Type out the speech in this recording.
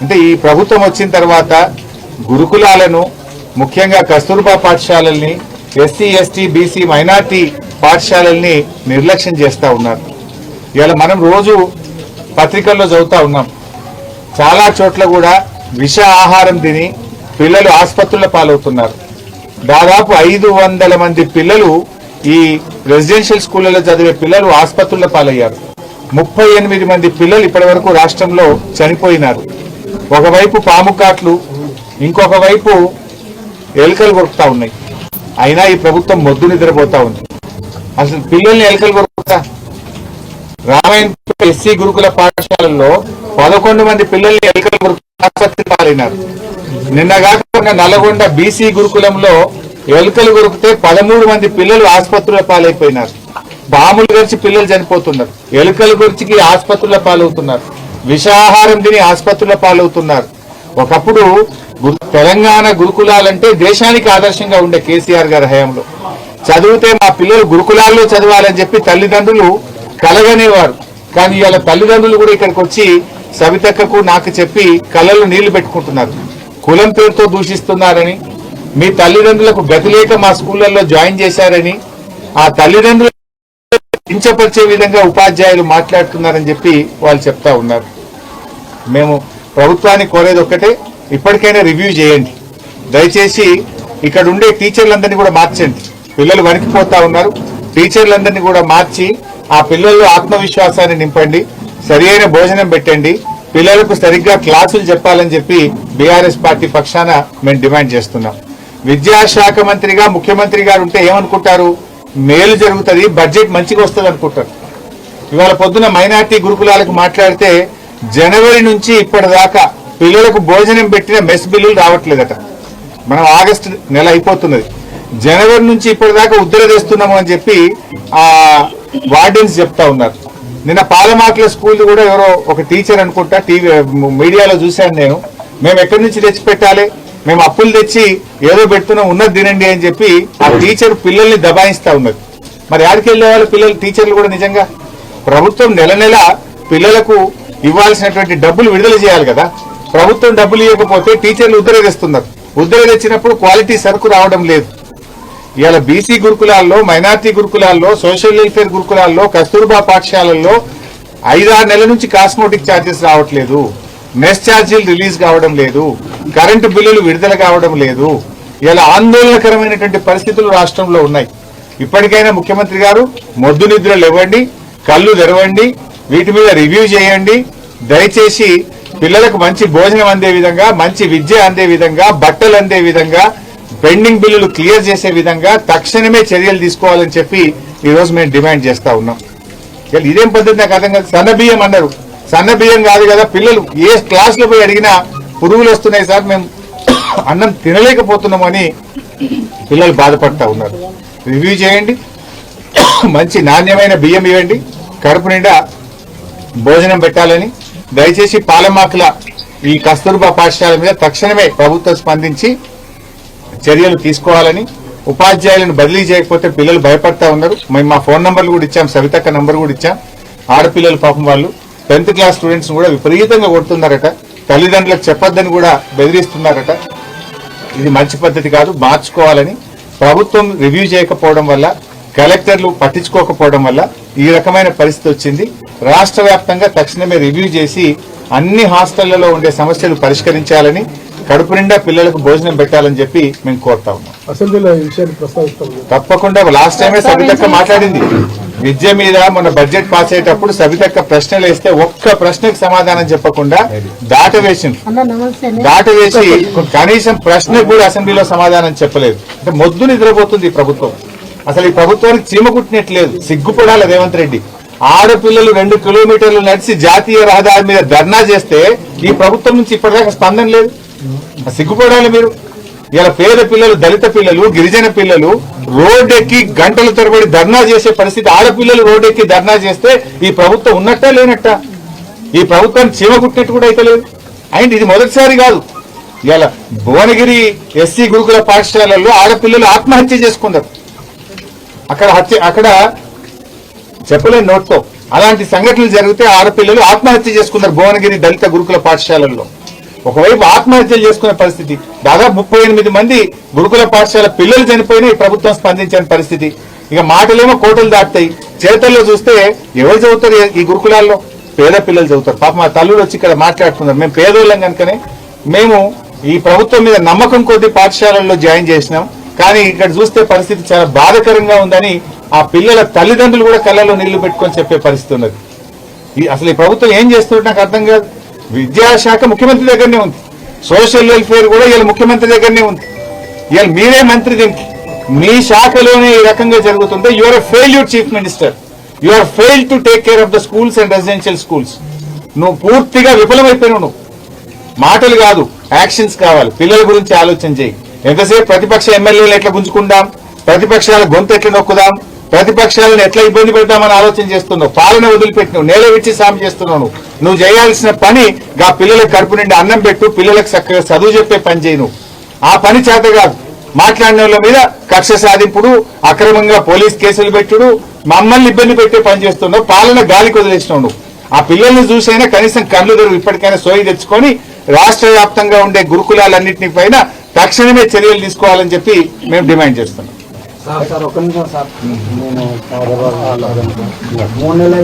అంటే ఈ ప్రభుత్వం వచ్చిన తర్వాత గురుకులాలను ముఖ్యంగా కస్తూర్బా పాఠశాలల్ని ఎస్సీ ఎస్టీ బీసీ మైనార్టీ పాఠశాలల్ని నిర్లక్ష్యం చేస్తూ ఉన్నారు. ఇవాళ మనం రోజు పత్రికల్లో చదువుతూ ఉన్నాం, చాలా చోట్ల కూడా విష ఆహారం తిని పిల్లలు ఆసుపత్రుల పాలవుతున్నారు. దాదాపు 500 మంది పిల్లలు ఈ రెసిడెన్షియల్ స్కూళ్లలో చదివే పిల్లలు ఆసుపత్రుల పాలయ్యారు. 38 మంది పిల్లలు ఇప్పటి వరకు రాష్ట్రంలో చనిపోయినారు. ఒకవైపు పాము కాట్లు, ఇంకొక వైపు ఎలుకలు కొరుకుతా ఉన్నాయి. అయినా ఈ ప్రభుత్వం మొద్దు నిద్రపోతా ఉంది. అసలు పిల్లల్ని ఎలుకలు కొరుకుతా? రామాయణ ఎస్సీ గురుకుల పాఠశాలల్లో 11 మంది పిల్లల్ని ఎలుకలు కొరుకు ఆసుపత్రి పాలైనారు. నిన్నగాక నల్గొండ బీసీ గురుకులంలో ఎలుకలు కొరికితే 13 మంది పిల్లలు ఆసుపత్రుల పాలైపోయినారు. పాములు గరిచి పిల్లలు చనిపోతున్నారు, ఎలుకలు గరిచికి ఆసుపత్రుల పాలవుతున్నారు, విషాహారం తిని ఆసుపత్రుల పాలవుతున్నారు. ఒకప్పుడు తెలంగాణ గురుకులాలంటే దేశానికి ఆదర్శంగా ఉండే కేసీఆర్ గారి హయాంలో చదివితే మా పిల్లలు గురుకులాల్లో చదవాలని చెప్పి తల్లిదండ్రులు కలగనేవారు. కానీ ఇవాళ తల్లిదండ్రులు కూడా ఇక్కడికి వచ్చి సవితక్కకు నాకు చెప్పి కళ్ళలో నీళ్లు పెట్టుకుంటున్నారు. కులం పేరుతో దూషిస్తున్నారని, మీ తల్లిదండ్రులకు గతి లేక మా స్కూళ్లలో జాయిన్ చేశారని, ఆ తల్లిదండ్రులు కించపరిచే విధంగా ఉపాధ్యాయులు మాట్లాడుతున్నారని చెప్పి వాళ్ళు చెప్తా ఉన్నారు. మేము ప్రభుత్వాన్ని కోరేది ఒక్కటే, ఇప్పటికైనా రివ్యూ చేయండి. దయచేసి ఇక్కడ ఉండే టీచర్లందరినీ కూడా మార్చండి. పిల్లలు వణికిపోతా ఉన్నారు. టీచర్లందరినీ కూడా మార్చి ఆ పిల్లల్లో ఆత్మవిశ్వాసాన్ని నింపండి, సరి అయిన భోజనం పెట్టండి, పిల్లలకు సరిగ్గా క్లాసులు చెప్పాలని చెప్పి బీఆర్ఎస్ పార్టీ పక్షాన మేము డిమాండ్ చేస్తున్నాం. విద్యాశాఖ మంత్రిగా ముఖ్యమంత్రి గారు ఉంటే ఏమనుకుంటారు? మేలు జరుగుతుంది, బడ్జెట్ మంచిగా వస్తుంది అనుకుంటారు. ఇవాళ పొద్దున మైనార్టీ గురుకులాలకు మాట్లాడితే జనవరి నుంచి ఇప్పటిదాకా పిల్లలకు భోజనం పెట్టిన మెస్ బిల్లులు రావట్లేదట. మనం ఆగస్టు నెల అయిపోతున్నది, జనవరి నుంచి ఇప్పటిదాకా ఉద్దర తెస్తున్నాము అని చెప్పి ఆ వార్డెన్స్ చెప్తా ఉన్నారు. నిన్న పాలమాకుల స్కూల్ కూడా ఎవరో ఒక టీచర్ అనుకుంటా టీవీ మీడియాలో చూశాను నేను, మేము ఎక్కడి నుంచి తెచ్చి పెట్టాలి, మేము అప్పులు తెచ్చి ఏదో పెడుతున్నాం, ఉన్నది తినండి అని చెప్పి ఆ టీచర్ పిల్లల్ని దబాయిస్తా ఉన్నది. మరి ఆడికి వెళ్ళే వాళ్ళు పిల్లలు టీచర్లు కూడా నిజంగా ప్రభుత్వం నెల నెల పిల్లలకు ఇవ్వాల్సినటువంటి డబ్బులు విడుదల చేయాలి కదా. ప్రభుత్వం డబ్బులు ఇవ్వకపోతే టీచర్లు ఉద్దర తెస్తున్నారు. ఉద్దర తెచ్చినప్పుడు క్వాలిటీ సరుకు రావడం లేదు. ఇవాళ బీసీ గురుకులాల్లో, మైనార్టీ గురుకులాల్లో, సోషల్ వెల్ఫేర్ గురుకులాల్లో, కస్తూర్బా పాఠశాలల్లో 5-6 నెలల నుంచి కాస్మోటిక్ ఛార్జెస్ రావట్లేదు, మెస్ ఛార్జీలు రిలీజ్ కావడం లేదు, కరెంటు బిల్లులు విడుదల కావడం లేదు. ఇలా ఆందోళనకరమైనటువంటి పరిస్థితులు రాష్ట్రంలో ఉన్నాయి. ఇప్పటికైనా ముఖ్యమంత్రి గారు మొద్దు నిద్రలు ఇవ్వండి, కళ్ళు తెరవండి, వీటి మీద రివ్యూ చేయండి. దయచేసి పిల్లలకు మంచి భోజనం అందే విధంగా, మంచి విద్య అందే విధంగా, బట్టలు అందే విధంగా, పెండింగ్ బిల్లులు క్లియర్ చేసే విధంగా తక్షణమే చర్యలు తీసుకోవాలని చెప్పి ఈ రోజు మేము డిమాండ్ చేస్తా ఉన్నాం. ఇదేం పద్ధతి నాకు అర్థం కాదు. సన్న బియ్యం అన్నారు, సన్న బియ్యం కాదు కదా. పిల్లలు ఏ క్లాస్ లో పోయి అడిగినా పురుగులు వస్తున్నాయి సార్, మేము అన్నం తినలేకపోతున్నామని పిల్లలు బాధపడతా ఉన్నారు. రివ్యూ చేయండి, మంచి నాణ్యమైన బియ్యం ఇవ్వండి, కడుపు నిండా భోజనం పెట్టాలని. దయచేసి పాలమాకుల ఈ కస్తూర్బా పాఠశాల మీద తక్షణమే ప్రభుత్వం స్పందించి చర్యలు తీసుకోవాలని. ఉపాధ్యాయులను బదిలీ చేయకపోతే పిల్లలు భయపడతా ఉన్నారు. మేము మా ఫోన్ నంబర్లు కూడా ఇచ్చాం, సవితక్క నంబర్ కూడా ఇచ్చాం. ఆడపిల్లలు పాపం వాళ్ళు 10th క్లాస్ స్టూడెంట్స్ కూడా విపరీతంగా కొడుతున్నారట, తల్లిదండ్రులకు చెప్పొద్దని కూడా బెదిరిస్తున్నారట. ఇది మంచి పద్ధతి కాదు, మార్చుకోవాలని. ప్రభుత్వం రివ్యూ చేయకపోవడం వల్ల, కలెక్టర్లు పట్టించుకోకపోవడం వల్ల ఈ రకమైన పరిస్థితి వచ్చింది. రాష్ట్ర వ్యాప్తంగా తక్షణమే రివ్యూ చేసి అన్ని హాస్టళ్లలో ఉండే సమస్యలు పరిష్కరించాలని, కడుపు నిండా పిల్లలకు భోజనం పెట్టాలని చెప్పి మేము కోరుతా ఉన్నాం. అసెంబ్లీలో ఈ విషయాన్ని ప్రస్తావిస్తాం. తప్పకుండా లాస్ట్ టైమే సవితక్క మాట్లాడింది విద్య మీద. మొన్న బడ్జెట్ పాస్ అయ్యేటప్పుడు సవితక్క ప్రశ్నలు వేస్తే ఒక్క ప్రశ్నకు సమాధానం చెప్పకుండా దాటవేసి కనీసం ప్రశ్నకు కూడా అసెంబ్లీలో సమాధానం చెప్పలేదు. అంటే మొద్దు నిద్రపోతుంది ఈ ప్రభుత్వం. అసలు ఈ ప్రభుత్వానికి చీమ కుట్టినట్లేదు. సిగ్గుపడాలి రేవంత్ రెడ్డి. ఆడపిల్లలు 2 కిలోమీటర్లు నడిచి జాతీయ రహదారి మీద ధర్నా చేస్తే ఈ ప్రభుత్వం నుంచి ఇప్పటిదాకా స్పందన లేదు. సిగ్గుపడాలి మీరు. ఇలా పేద పిల్లలు, దళిత పిల్లలు, గిరిజన పిల్లలు రోడ్డెక్కి గంటల తరబడి ధర్నా చేసే పరిస్థితి. ఆడపిల్లలు రోడ్డెక్కి ధర్నా చేస్తే ఈ ప్రభుత్వం ఉన్నట్టా లేనట్టా? ఈ ప్రభుత్వాన్ని చీమ కుట్టినట్టు కూడా అయితే లేదు. అండ్ ఇది మొదటిసారి కాదు. ఇలా భువనగిరి ఎస్సీ గురుకుల పాఠశాలల్లో ఆడపిల్లలు ఆత్మహత్య చేసుకున్నారు. అక్కడ చెప్పలేని నోట్తో అలాంటి సంఘటనలు జరిగితే ఆడపిల్లలు ఆత్మహత్య చేసుకున్నారు భువనగిరి దళిత గురుకుల పాఠశాలల్లో. ఒకవైపు ఆత్మహత్యలు చేసుకునే పరిస్థితి, దాదాపు 38 మంది గురుకుల పాఠశాల పిల్లలు చనిపోయినా ఈ ప్రభుత్వం స్పందించని పరిస్థితి. ఇక మాటలేమో కోటలు దాటుతాయి, చేతల్లో చూస్తే ఎవరు చదువుతారు ఈ గురుకులాల్లో? పేద పిల్లలు చదువుతారు. పాప మా తల్లుడు వచ్చి ఇక్కడ మాట్లాడుతున్నారు, మేము పేదోళ్ళం కనుకనే మేము ఈ ప్రభుత్వం మీద నమ్మకం కొద్ది పాఠశాలల్లో జాయిన్ చేసినాం, కానీ ఇక్కడ చూస్తే పరిస్థితి చాలా బాధాకరంగా ఉందని ఆ పిల్లల తల్లిదండ్రులు కూడా కళ్ళలో నీళ్లు పెట్టుకొని చెప్పే పరిస్థితి ఉన్నది. అసలు ఈ ప్రభుత్వం ఏం చేస్తుంటే నాకు అర్థం కాదు. విద్యాశాఖ ముఖ్యమంత్రి దగ్గరనే ఉంది, సోషల్ వెల్ఫేర్ కూడా ఇవాళ ముఖ్యమంత్రి దగ్గరనే ఉంది. ఇవాళ మీరే మంత్రి, దీనికి మీ శాఖలోనే ఈ రకంగా జరుగుతుంటే you are a failure chief minister. You are fail to take care of the schools and residential schools. నువ్వు పూర్తిగా విఫలమైపోయినావు. నువ్వు మాటలు కాదు, యాక్షన్స్ కావాలి. పిల్లల గురించి ఆలోచన చేయి. ఎంతసేపు ప్రతిపక్ష ఎమ్మెల్యేలు ఎట్లా గుంజుకుందాం, ప్రతిపక్షాల గొంతు ఎట్లా నొక్కుదాం, ప్రతిపక్షాలను ఎట్లా ఇబ్బంది పెడతామని ఆలోచన చేస్తున్నావు. పాలన వదిలిపెట్టినావు, నేల విచ్చి సాము చేస్తున్నావు. నువ్వు చేయాల్సిన పని గా పిల్లలకు కడుపు నిండి అన్నం పెట్టు, పిల్లలకు చక్కగా చదువు చెప్పే పని చేయి. నువ్వు ఆ పని చేత కాదు. మాట్లాడిన వాళ్ళ మీద కక్ష సాధింపుడు, అక్రమంగా పోలీస్ కేసులు పెట్టుడు, మమ్మల్ని ఇబ్బంది పెట్టే పని చేస్తున్నావు. పాలన గాలికి వదిలేసినావు. నువ్వు ఆ పిల్లల్ని చూసైనా కనీసం కళ్ళు తెరువు, ఇప్పటికైనా సోయి తెచ్చుకొని రాష్ట్ర వ్యాప్తంగా ఉండే గురుకులాలన్నింటినీ పైన తక్షణమే చర్యలు తీసుకోవాలని చెప్పి మేము డిమాండ్ చేస్తున్నాం. సార్ ఒక్క నిమిషం సార్, నేను 3 నెలలు